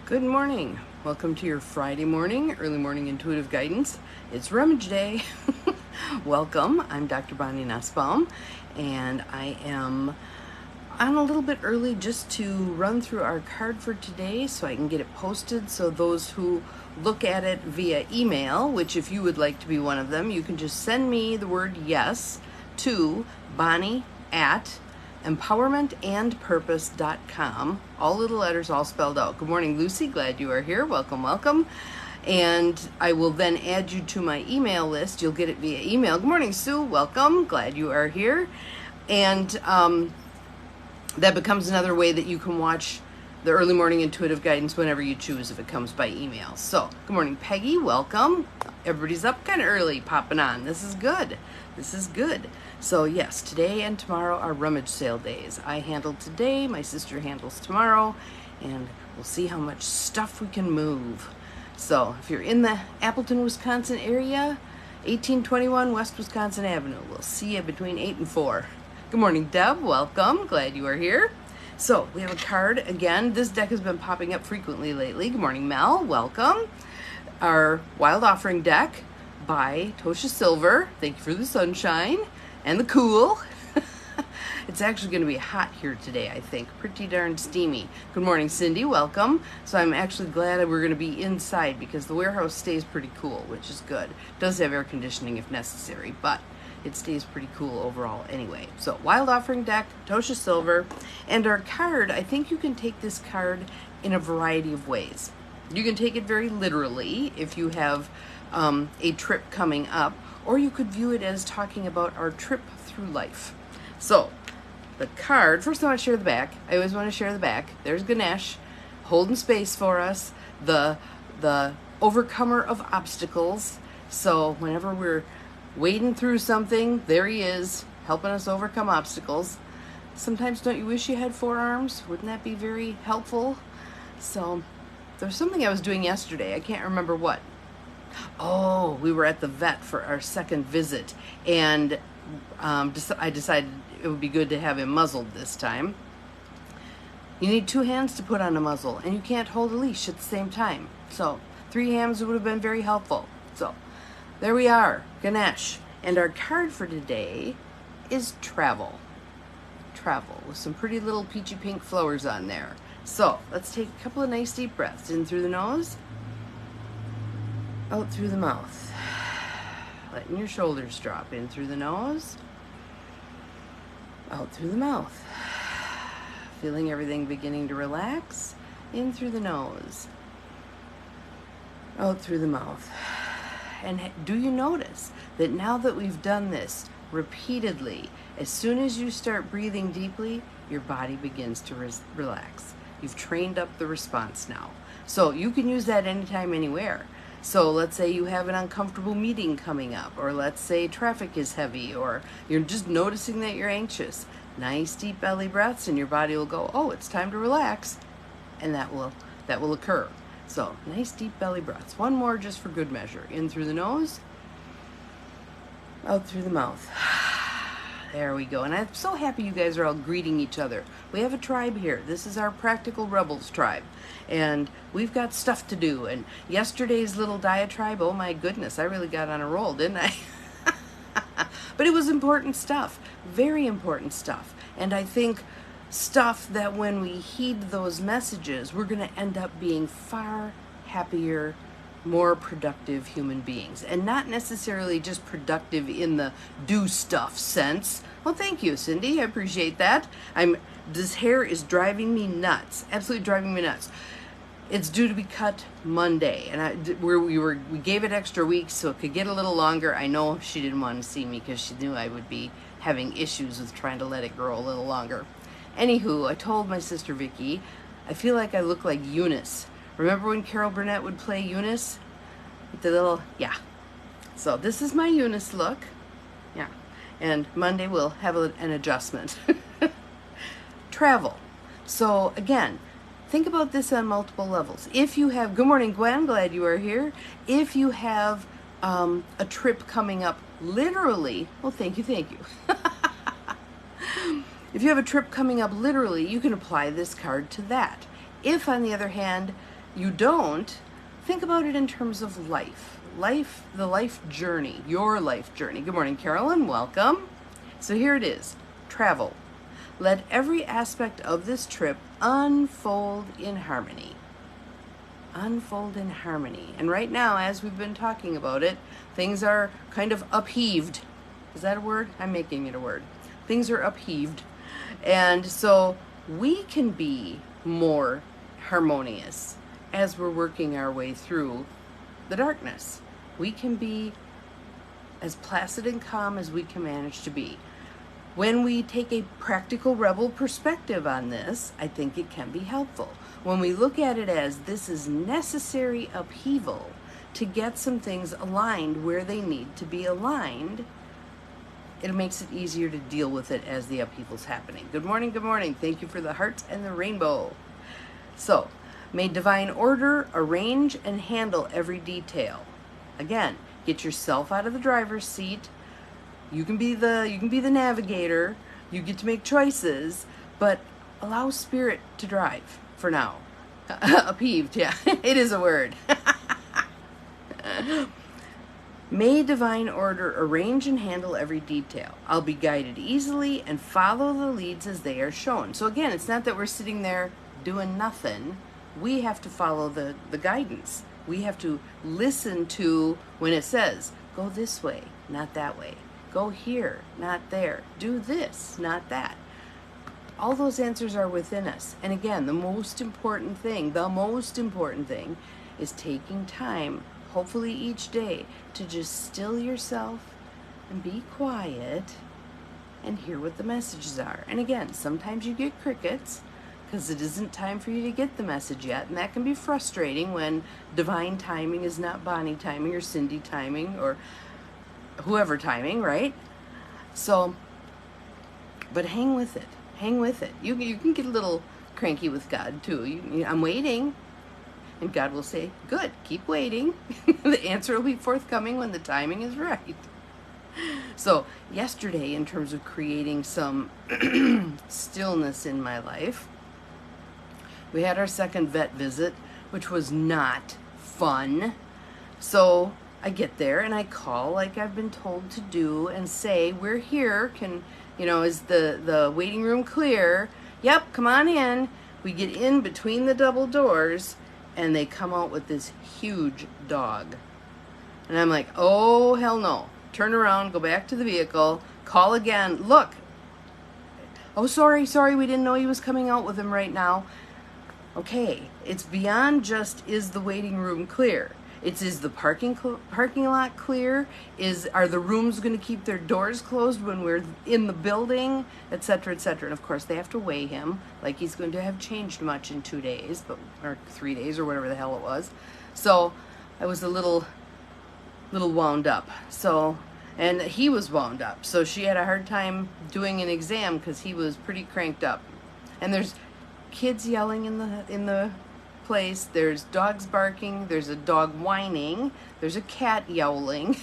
Good morning. Welcome to your Friday morning, early morning intuitive guidance. It's Rummage Day. Welcome. I'm Dr. Bonnie Nussbaum, and I am on a little bit early just to run through our card for today so I can get it posted, so those who look at it via email, which if you would like to be one of them, you can just send me the word yes to Bonnie@empowermentandpurpose.com. All little letters, all spelled out. Good morning, Lucy. Glad you are here. Welcome, welcome. And I will then add you to my email list. You'll get it via email. Good morning, Sue. Welcome. Glad you are here. And that becomes another way that you can watch the early morning intuitive guidance whenever you choose if it comes by email. So, good morning, Peggy. Welcome. Everybody's up kind of early, popping on. This is good. This is good. So yes, today and tomorrow are rummage sale days. I handle today, my sister handles tomorrow, and we'll see how much stuff we can move. So if you're in the Appleton, Wisconsin area, 1821 West Wisconsin Avenue. We'll see you between 8 and 4. Good morning, Deb. Welcome. Glad you are here. So we have a card again. This deck has been popping up frequently lately. Good morning, Mel. Welcome. Our Wild Offering deck by Tosha Silver. Thank you for the sunshine and the cool. It's actually going to be hot here today, I think. Pretty darn steamy. Good morning, Cindy. Welcome. So I'm actually glad that we're going to be inside because the warehouse stays pretty cool, which is good. It does have air conditioning if necessary, but it stays pretty cool overall anyway. So Wild Offering deck, Tosha Silver, and our card, I think you can take this card in a variety of ways. You can take it very literally if you have a trip coming up, or you could view it as talking about our trip through life. So the card, first I want to share the back. I always want to share the back. There's Ganesh holding space for us, the overcomer of obstacles. So whenever we're wading through something, there he is, helping us overcome obstacles. Sometimes don't you wish you had 4 arms? Wouldn't that be very helpful? So there's something I was doing yesterday. I can't remember what. Oh, we were at the vet for our second visit, and I decided it would be good to have him muzzled this time. You need 2 hands to put on a muzzle, and you can't hold a leash at the same time. So 3 hands would have been very helpful. So there we are, Ganesh. And our card for today is travel. Travel, with some pretty little peachy pink flowers on there. So let's take a couple of nice deep breaths in through the nose, out through the mouth. Letting your shoulders drop in through the nose, out through the mouth. Feeling everything beginning to relax in through the nose, out through the mouth. And do you notice that now that we've done this repeatedly, as soon as you start breathing deeply, your body begins to relax. You've trained up the response now. So you can use that anytime, anywhere. So let's say you have an uncomfortable meeting coming up, or let's say traffic is heavy, or you're just noticing that you're anxious. Nice deep belly breaths and your body will go, oh, it's time to relax. And that will occur. So nice deep belly breaths. One more just for good measure. In through the nose, out through the mouth. There we go. And I'm so happy you guys are all greeting each other. We have a tribe here. This is our Practical Rebels tribe. And we've got stuff to do. And yesterday's little diatribe, oh my goodness, I really got on a roll, didn't I? But it was important stuff. Very important stuff. And I think stuff that when we heed those messages, we're going to end up being far happier, more productive human beings, and not necessarily just productive in the do stuff sense. Well, thank you, Cindy. I appreciate that. This hair is driving me nuts. Absolutely driving me nuts. It's due to be cut Monday, and we gave it extra weeks so it could get a little longer. I know she didn't want to see me because she knew I would be having issues with trying to let it grow a little longer. Anywho, I told my sister Vicky, I feel like I look like Eunice. Remember when Carol Burnett would play Eunice? With the little, yeah. So this is my Eunice look. Yeah. And Monday we'll have an adjustment. Travel. So again, think about this on multiple levels. If you have, good morning, Gwen, glad you are here. If you have a trip coming up, literally, well, thank you. If you have a trip coming up literally, you can apply this card to that. If, on the other hand, you don't, think about it in terms of life. Life, the life journey, your life journey. Good morning, Carolyn. Welcome. So here it is. Travel. Let every aspect of this trip unfold in harmony. Unfold in harmony. And right now, as we've been talking about it, things are kind of upheaved. Is that a word? I'm making it a word. Things are upheaved. And so we can be more harmonious as we're working our way through the darkness. We can be as placid and calm as we can manage to be. When we take a practical rebel perspective on this, I think it can be helpful. When we look at it as this is necessary upheaval to get some things aligned where they need to be aligned, it makes it easier to deal with it as the upheaval's happening. Good morning, good morning. Thank you for the hearts and the rainbow. So, may divine order arrange and handle every detail. Again, get yourself out of the driver's seat. You can be the navigator. You get to make choices, but allow spirit to drive for now. Upheaved, yeah, it is a word. May divine order arrange and handle every detail. I'll be guided easily and follow the leads as they are shown. So again, it's not that we're sitting there doing nothing. We have to follow the guidance. We have to listen to when it says, go this way, not that way. Go here, not there. Do this, not that. All those answers are within us. And again, the most important thing is taking time, hopefully each day, to just still yourself and be quiet and hear what the messages are. And again, sometimes you get crickets because it isn't time for you to get the message yet. And that can be frustrating when divine timing is not Bonnie timing or Cindy timing or whoever timing, right? So, but hang with it. Hang with it. You can get a little cranky with God too. I'm waiting. And God will say, good, keep waiting. The answer will be forthcoming when the timing is right. So yesterday, in terms of creating some stillness in my life, we had our second vet visit, which was not fun. So I get there and I call like I've been told to do and say, we're here. Is the waiting room clear? Yep, come on in. We get in between the double doors and they come out with this huge dog. And I'm like, oh, hell no. Turn around, go back to the vehicle, call again. Look. Oh, sorry, we didn't know he was coming out with him right now. Okay, it's beyond just is the waiting room clear. It's is the parking lot clear? Are the rooms going to keep their doors closed when we're in the building, etc., etc. And of course, they have to weigh him, like he's going to have changed much in 2 days, or 3 days, or whatever the hell it was. So I was a little wound up. And he was wound up. So she had a hard time doing an exam because he was pretty cranked up. And there's kids yelling in the place, there's dogs barking, there's a dog whining, there's a cat yowling.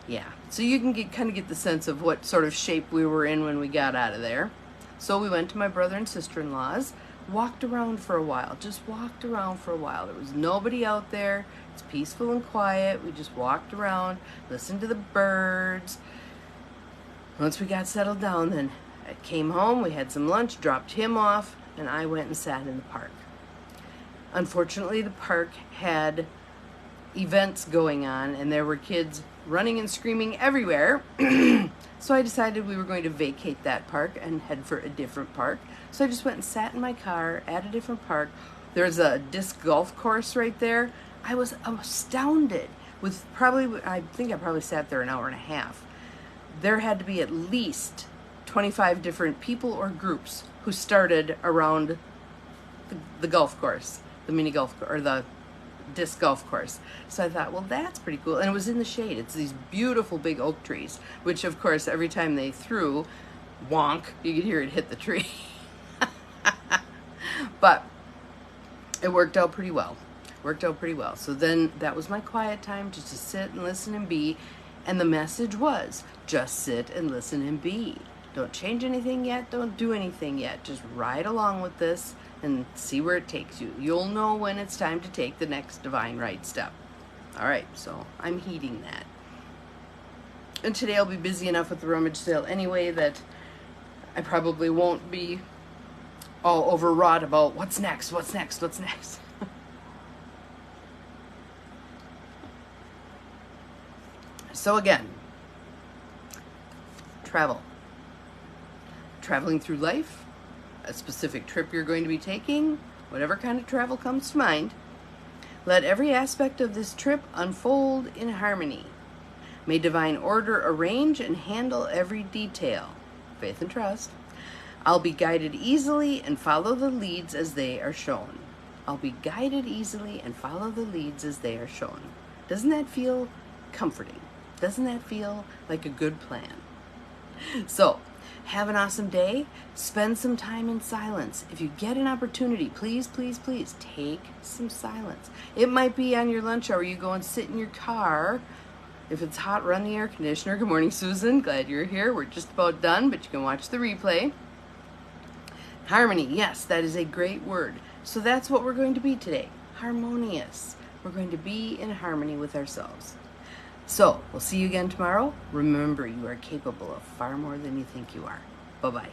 Yeah, so you can kind of get the sense of what sort of shape we were in when we got out of there. So we went to my brother and sister-in-law's, walked around for a while, just walked around for a while. There was nobody out there. It's peaceful and quiet. We just walked around, listened to the birds. Once we got settled down, then I came home, we had some lunch, dropped him off, and I went and sat in the park. Unfortunately, the park had events going on and there were kids running and screaming everywhere. So I decided we were going to vacate that park and head for a different park. So I just went and sat in my car at a different park. There's a disc golf course right there. I was astounded with I think I probably sat there an hour and a half. There had to be at least 25 different people or groups who started around the golf course, the mini golf or the disc golf course. So I thought, well, that's pretty cool. And it was in the shade. It's these beautiful big oak trees, which of course, every time they threw, wonk, you could hear it hit the tree. But it worked out pretty well. So then that was my quiet time just to sit and listen and be. And the message was, just sit and listen and be. Don't change anything yet. Don't do anything yet. Just ride along with this and see where it takes you. You'll know when it's time to take the next divine right step. All right, so I'm heeding that. And today I'll be busy enough with the rummage sale anyway that I probably won't be all overwrought about what's next. So again, travel. Traveling through life, a specific trip you're going to be taking, whatever kind of travel comes to mind. Let every aspect of this trip unfold in harmony. May divine order arrange and handle every detail. Faith and trust. I'll be guided easily and follow the leads as they are shown. I'll be guided easily and follow the leads as they are shown. Doesn't that feel comforting? Doesn't that feel like a good plan? So, have an awesome day. Spend some time in silence. If you get an opportunity, please, please, please take some silence. It might be on your lunch hour. You go and sit in your car. If it's hot, run the air conditioner. Good morning, Susan. Glad you're here. We're just about done, but you can watch the replay. Harmony. Yes, that is a great word. So that's what we're going to be today. Harmonious. We're going to be in harmony with ourselves. So, we'll see you again tomorrow. Remember, you are capable of far more than you think you are. Bye-bye.